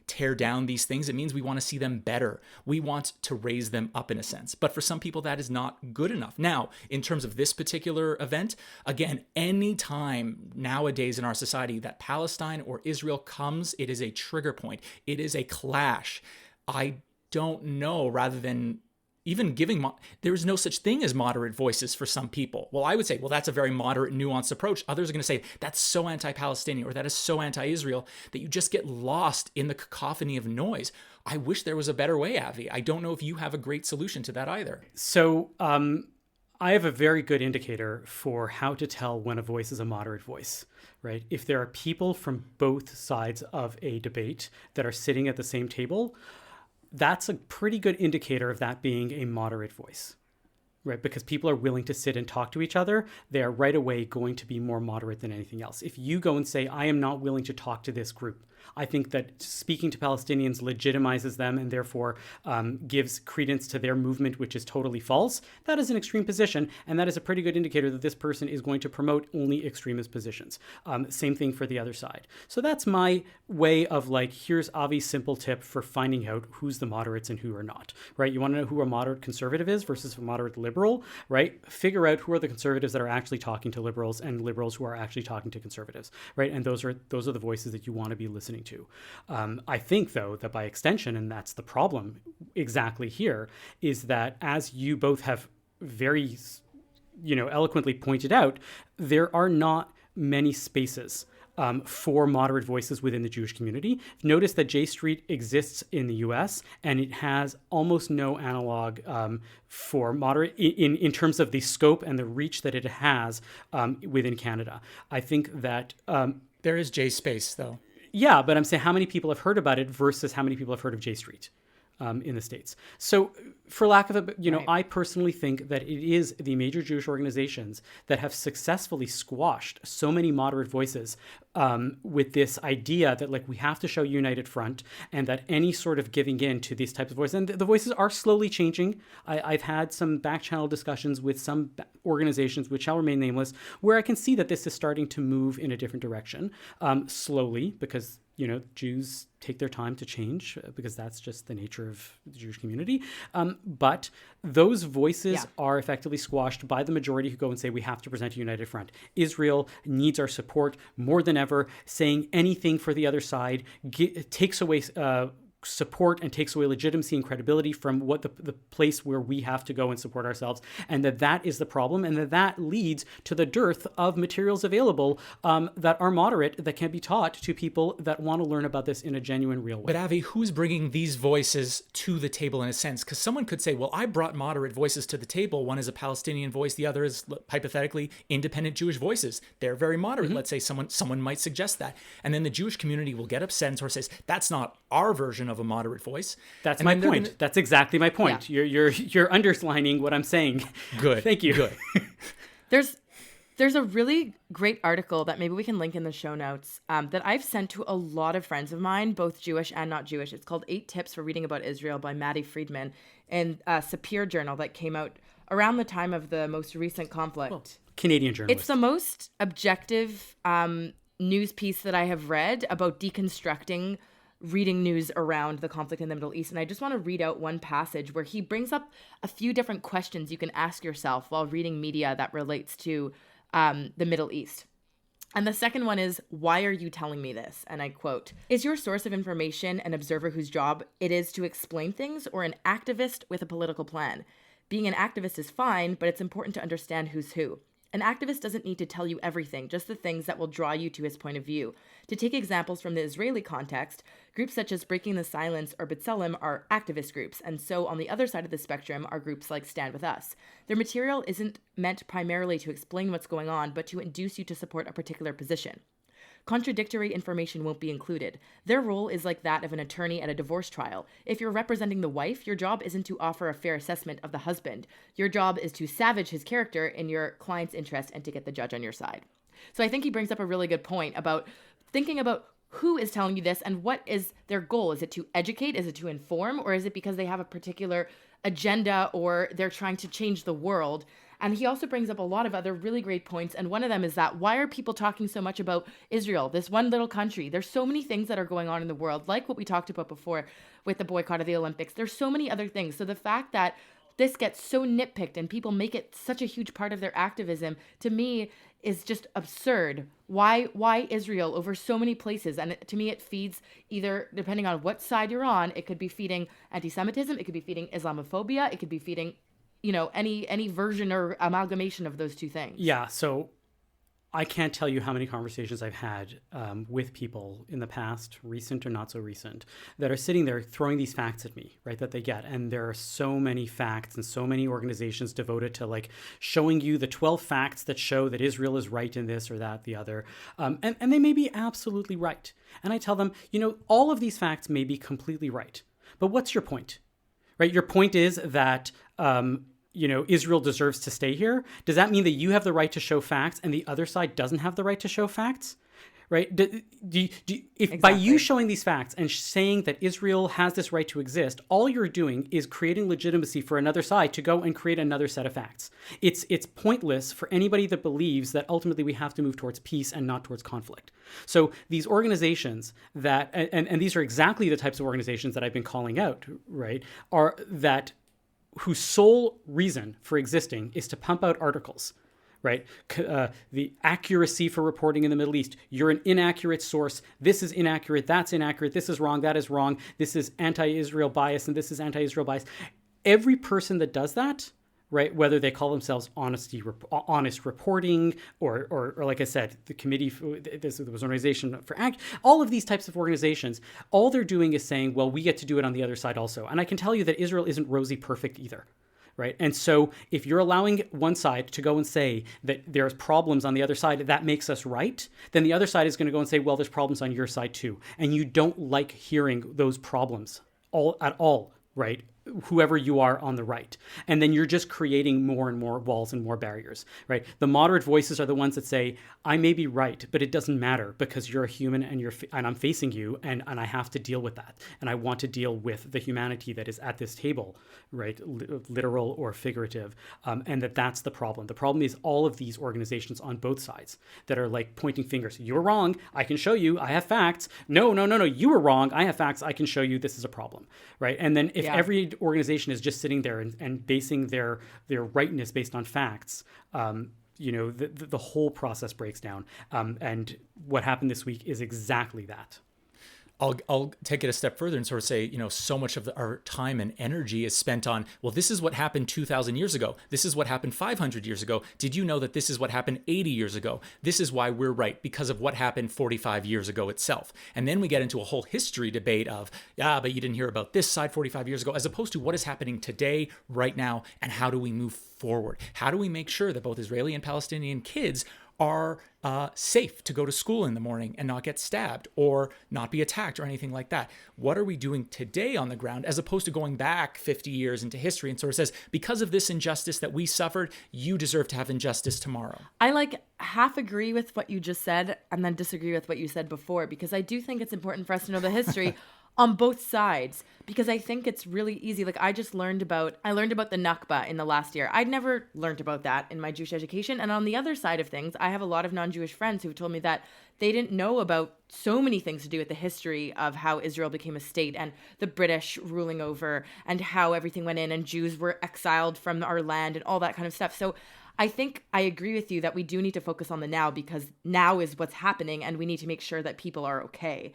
tear down these things. It means we want to see them better. We want to raise them up in a sense. But for some people, that is not good enough. Now, in terms of this particular event, again, any time nowadays in our society that Palestine or Israel comes, it is a trigger point. It is a clash. I don't know, rather than even giving, there is no such thing as moderate voices for some people. Well, I would say, well, that's a very moderate, nuanced approach. Others are going to say, that's so anti-Palestinian, or that is so anti-Israel, that you just get lost in the cacophony of noise. I wish there was a better way, Avi. I don't know if you have a great solution to that either. So I have a very good indicator for how to tell when a voice is a moderate voice, right? If there are people from both sides of a debate that are sitting at the same table, that's a pretty good indicator of that being a moderate voice, right? Because people are willing to sit and talk to each other. They are right away going to be more moderate than anything else. If you go and say, I am not willing to talk to this group, I think that speaking to Palestinians legitimizes them and therefore gives credence to their movement, which is totally false. That is an extreme position, and that is a pretty good indicator that this person is going to promote only extremist positions. Same thing for the other side. So that's my way of like, here's Avi's simple tip for finding out who's the moderates and who are not, right? You want to know who a moderate conservative is versus a moderate liberal, right? Figure out who are the conservatives that are actually talking to liberals and liberals who are actually talking to conservatives, right? And those are the voices that you want to be listening to. I think, though, that by extension, and that's the problem exactly here, is that as you both have very, eloquently pointed out, there are not many spaces for moderate voices within the Jewish community. Notice that J Street exists in the US and it has almost no analog for moderate in terms of the scope and the reach that it has within Canada. I think that... there is J Space, though. Yeah, but I'm saying how many people have heard about it versus how many people have heard of J Street in the States. So for lack of right. I personally think that it is the major Jewish organizations that have successfully squashed so many moderate voices with this idea that like we have to show united front and that any sort of giving in to these types of voices, and the voices are slowly changing. I've had some back channel discussions with some organizations, which shall remain nameless, where I can see that this is starting to move in a different direction slowly because Jews take their time to change because that's just the nature of the Jewish community. But those voices are effectively squashed by the majority who go and say, we have to present a united front. Israel needs our support more than ever. Saying anything for the other side takes away support and takes away legitimacy and credibility from what the place where we have to go and support ourselves, and that is the problem, and that leads to the dearth of materials available that are moderate, that can be taught to people that want to learn about this in a genuine, real way. But Avi, who's bringing these voices to the table in a sense? Because someone could say, well, I brought moderate voices to the table. One is a Palestinian voice. The other is, hypothetically, independent Jewish voices. They're very moderate. Mm-hmm. Let's say someone might suggest that. And then the Jewish community will get upset and sort of says, that's not our version of a moderate voice. That's my point. That's exactly my point. Yeah. You're underlining what I'm saying. Good. Thank you. Good. There's a really great article that maybe we can link in the show notes that I've sent to a lot of friends of mine, both Jewish and not Jewish. It's called 8 Tips for Reading About Israel by Maddie Friedman in a Sapir journal that came out around the time of the most recent conflict. Well, Canadian journalist. It's the most objective news piece that I have read about deconstructing reading news around the conflict in the Middle East. And I just want to read out one passage where he brings up a few different questions you can ask yourself while reading media that relates to the Middle East. And the second one is, why are you telling me this? And I quote, is your source of information an observer whose job it is to explain things, or an activist with a political plan? Being an activist is fine, but it's important to understand who's who. An activist doesn't need to tell you everything, just the things that will draw you to his point of view. To take examples from the Israeli context, groups such as Breaking the Silence or B'Tselem are activist groups, and so on the other side of the spectrum are groups like Stand With Us. Their material isn't meant primarily to explain what's going on, but to induce you to support a particular position. Contradictory information won't be included. Their role is like that of an attorney at a divorce trial. If you're representing the wife, your job isn't to offer a fair assessment of the husband. Your job is to savage his character in your client's interest and to get the judge on your side. So I think he brings up a really good point about thinking about who is telling you this and what is their goal? Is it to educate? Is it to inform? Or is it because they have a particular agenda or they're trying to change the world? And he also brings up a lot of other really great points. And one of them is that why are people talking so much about Israel, this one little country? There's so many things that are going on in the world, like what we talked about before with the boycott of the Olympics. There's so many other things. So the fact that this gets so nitpicked and people make it such a huge part of their activism, to me, is just absurd. Why Israel over so many places? And to me, it feeds either, depending on what side you're on, it could be feeding anti-Semitism, it could be feeding Islamophobia, it could be feeding, any version or amalgamation of those two things. Yeah, so I can't tell you how many conversations I've had with people in the past, recent or not so recent, that are sitting there throwing these facts at me, right, that they get. And there are so many facts and so many organizations devoted to like showing you the 12 facts that show that Israel is right in this or that, the other. And they may be absolutely right. And I tell them, all of these facts may be completely right. But what's your point? Right? Your point is that Israel deserves to stay here. Does that mean that you have the right to show facts and the other side doesn't have the right to show facts? Right? If by you showing these facts and saying that Israel has this right to exist, all you're doing is creating legitimacy for another side to go and create another set of facts. It's pointless for anybody that believes that ultimately we have to move towards peace and not towards conflict. So these organizations that, and these are exactly the types of organizations that I've been calling out, right, are that whose sole reason for existing is to pump out articles, right? The accuracy for reporting in the Middle East. You're an inaccurate source. This is inaccurate. That's inaccurate. This is wrong. That is wrong. This is anti-Israel bias and this is anti-Israel bias. Every person that does that, right, whether they call themselves honest reporting or like I said, the committee, there was an organization for all of these types of organizations, all they're doing is saying, well, we get to do it on the other side also. And I can tell you that Israel isn't rosy perfect either. Right. And so if you're allowing one side to go and say that there's problems on the other side, that makes us right, then the other side is going to go and say, well, there's problems on your side too. And you don't like hearing those problems at all. Right. Whoever you are on the right. And then you're just creating more and more walls and more barriers, right? The moderate voices are the ones that say, I may be right, but it doesn't matter because you're a human and I'm facing you and I have to deal with that. And I want to deal with the humanity that is at this table, right? Literal or figurative. And that's the problem. The problem is all of these organizations on both sides that are like pointing fingers. You're wrong. I can show you. I have facts. No. You were wrong. I have facts. I can show you this is a problem, right? And then if every organization is just sitting there and basing their rightness based on facts, the whole process breaks down. And what happened this week is exactly that. I'll take it a step further and sort of say, so much of our time and energy is spent on, well, this is what happened 2,000 years ago. This is what happened 500 years ago. Did you know that this is what happened 80 years ago? This is why we're right, because of what happened 45 years ago itself. And then we get into a whole history debate of, but you didn't hear about this side 45 years ago, as opposed to what is happening today, right now, and how do we move forward? How do we make sure that both Israeli and Palestinian kids are safe to go to school in the morning and not get stabbed or not be attacked or anything like that? What are we doing today on the ground as opposed to going back 50 years into history and sort of says, because of this injustice that we suffered, you deserve to have injustice tomorrow? I half agree with what you just said and then disagree with what you said before, because I do think it's important for us to know the history on both sides, because I think it's really easy. Like I learned about the Nakba in the last year. I'd never learned about that in my Jewish education. And on the other side of things, I have a lot of non-Jewish friends who've told me that they didn't know about so many things to do with the history of how Israel became a state and the British ruling over and how everything went in and Jews were exiled from our land and all that kind of stuff. So I think I agree with you that we do need to focus on the now, because now is what's happening and we need to make sure that people are okay.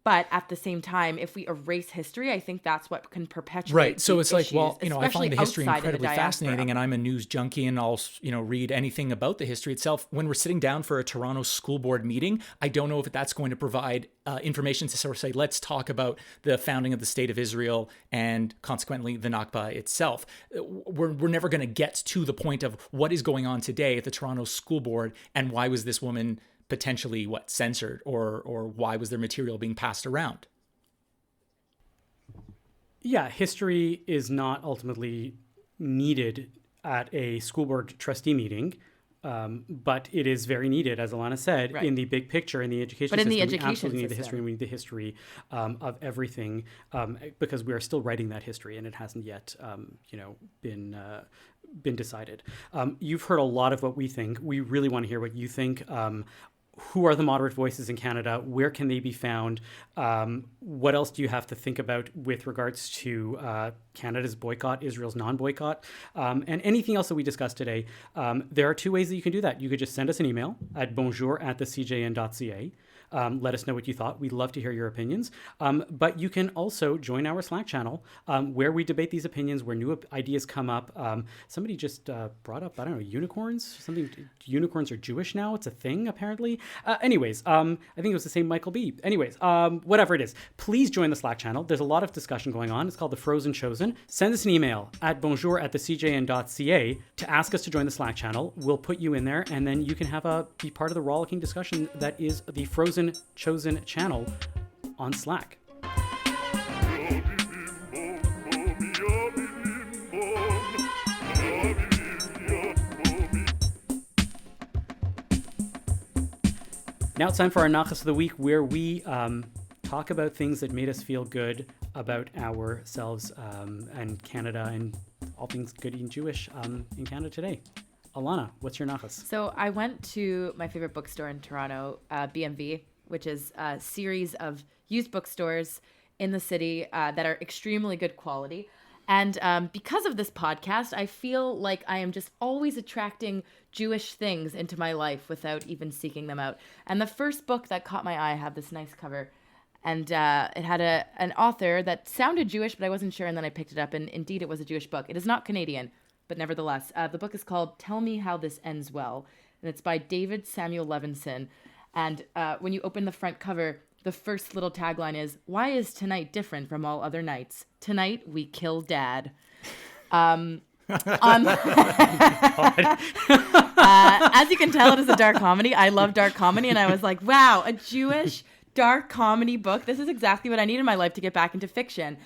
But at the same time, if we erase history, I think that's what can perpetuate. Right. So it's issues, like, well, I find the history incredibly the fascinating, and I'm a news junkie, and I'll, read anything about the history itself. When we're sitting down for a Toronto school board meeting, I don't know if that's going to provide information to sort of say, let's talk about the founding of the state of Israel and consequently the Nakba itself. We're never going to get to the point of what is going on today at the Toronto school board and why was this woman potentially censored or why was their material being passed around? Yeah, history is not ultimately needed at a school board trustee meeting But it is very needed, as Alana said, in the big picture, in the education system. We absolutely need the history, and we need the history of everything, because we are still writing that history, and it hasn't yet, been decided. You've heard a lot of what we think. We really want to hear what you think. Who are the moderate voices in Canada? Where can they be found? What else do you have to think about with regards to Canada's boycott, Israel's non-boycott, and anything else that we discussed today? There are two ways that you can do that. You could just send us an email at bonjour@thecjn.ca. Let us know what you thought. We'd love to hear your opinions. But you can also join our Slack channel where we debate these opinions, where new ideas come up. Somebody just brought up, I don't know, unicorns? Unicorns are Jewish now. It's a thing, apparently. Anyways, I think it was the same Michael B. Anyways, whatever it is, please join the Slack channel. There's a lot of discussion going on. It's called The Frozen Chosen. Send us an email at bonjour@thecjn.ca to ask us to join the Slack channel. We'll put you in there, and then you can be part of the rollicking discussion that is the Frozen Chosen channel on Slack. Now it's time for our Nachas of the Week, where we talk about things that made us feel good about ourselves and Canada and all things good and Jewish in Canada today. Alana, what's your Nachas? So I went to my favorite bookstore in Toronto, BMV, which is a series of used bookstores in the city that are extremely good quality. And because of this podcast, I feel like I am just always attracting Jewish things into my life without even seeking them out. And the first book that caught my eye had this nice cover. And it had an author that sounded Jewish, but I wasn't sure. And then I picked it up. And indeed, it was a Jewish book. It is not Canadian, but nevertheless, the book is called Tell Me How This Ends Well. And it's by David Samuel Levinson. And when you open the front cover, the first little tagline is, "Why is tonight different from all other nights? Tonight we kill Dad." As you can tell, it is a dark comedy. I love dark comedy, and I was like, wow, a Jewish dark comedy book. This is exactly what I need in my life to get back into fiction.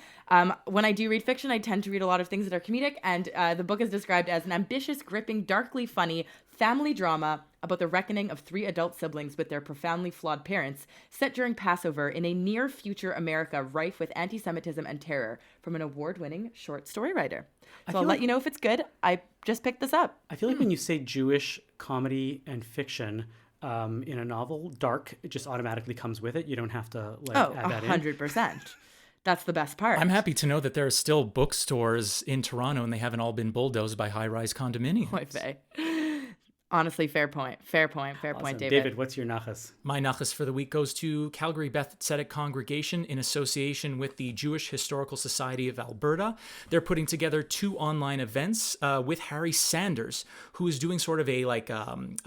When I do read fiction, I tend to read a lot of things that are comedic, and the book is described as an ambitious, gripping, darkly funny family drama about the reckoning of three adult siblings with their profoundly flawed parents, set during Passover in a near-future America rife with anti-Semitism and terror, from an award-winning short story writer. So I'll let you know if it's good. I just picked this up. I feel like when you say Jewish comedy and fiction in a novel, dark, it just automatically comes with it. You don't have to add that in. 100%. That's the best part. I'm happy to know that there are still bookstores in Toronto and they haven't all been bulldozed by high-rise condominiums. Point, Faye. Honestly, fair point. Fair point, David. David, what's your nachas? My nachas for the week goes to Calgary Beth Tzedek Congregation in association with the Jewish Historical Society of Alberta. They're putting together 2 online events with Harry Sanders, who is doing sort of a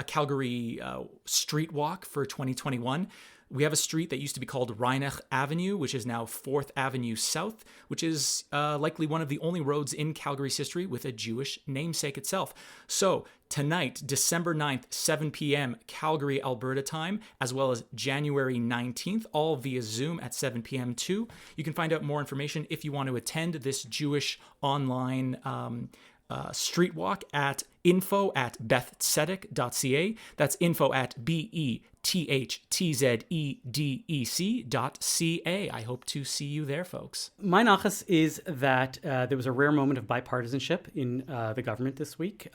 Calgary street walk for 2021. We have a street that used to be called Reinach Avenue, which is now 4th Avenue South, which is likely one of the only roads in Calgary's history with a Jewish namesake itself. So tonight, December 9th, 7 p.m. Calgary, Alberta time, as well as January 19th, all via Zoom at 7 p.m. too. You can find out more information if you want to attend this Jewish online street walk at info@bethtzedek.ca. That's info@BETHTZEDEC.ca. I hope to see you there, folks. My nachas is that there was a rare moment of bipartisanship in the government this week.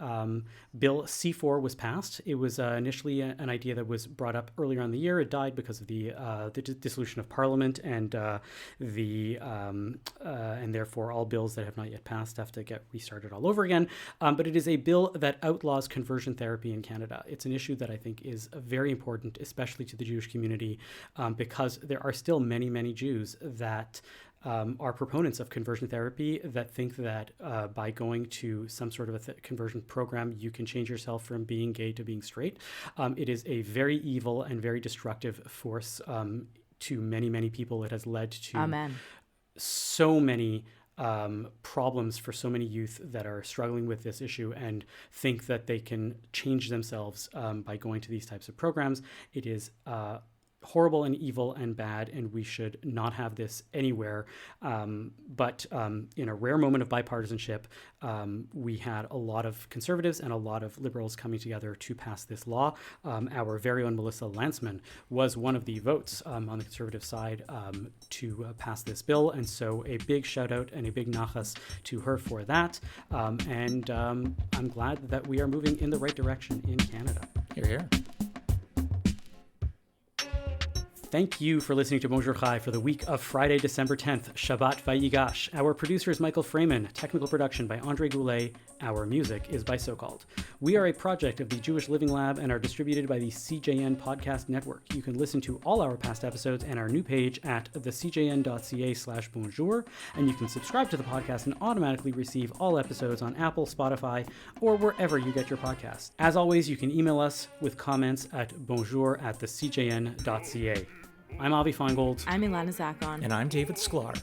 Bill C-4 was passed. It was initially an idea that was brought up earlier in the year. It died because of the dissolution of Parliament, and and therefore all bills that have not yet passed have to get restarted all over again. But it is a bill that outlaws conversion therapy in Canada. It's an issue that I think is very important, especially to the Jewish community, because there are still many, many Jews that are proponents of conversion therapy, that think that by going to some sort of a conversion program, you can change yourself from being gay to being straight. It is a very evil and very destructive force to many, many people. It has led to so many problems for so many youth that are struggling with this issue and think that they can change themselves by going to these types of programs. It is horrible and evil and bad, and we should not have this anywhere. But in a rare moment of bipartisanship, we had a lot of conservatives and a lot of liberals coming together to pass this law. Our very own Melissa Lantzman was one of the votes on the conservative side to pass this bill. And so a big shout out and a big nachas to her for that. And I'm glad that we are moving in the right direction in Canada. Hear, hear. Thank you for listening to Bonjour Chai for the week of Friday, December 10th, Shabbat Vayigash. Our producer is Michael Freeman, technical production by Andre Goulet. Our music is by So-Called. We are a project of the Jewish Living Lab and are distributed by the CJN Podcast Network. You can listen to all our past episodes and our new page at thecjn.ca/bonjour, and you can subscribe to the podcast and automatically receive all episodes on Apple, Spotify, or wherever you get your podcasts. As always, you can email us with comments at bonjour@thecjn.ca. I'm Avi Feingold. I'm Ilana Zakon. And I'm David Sklar.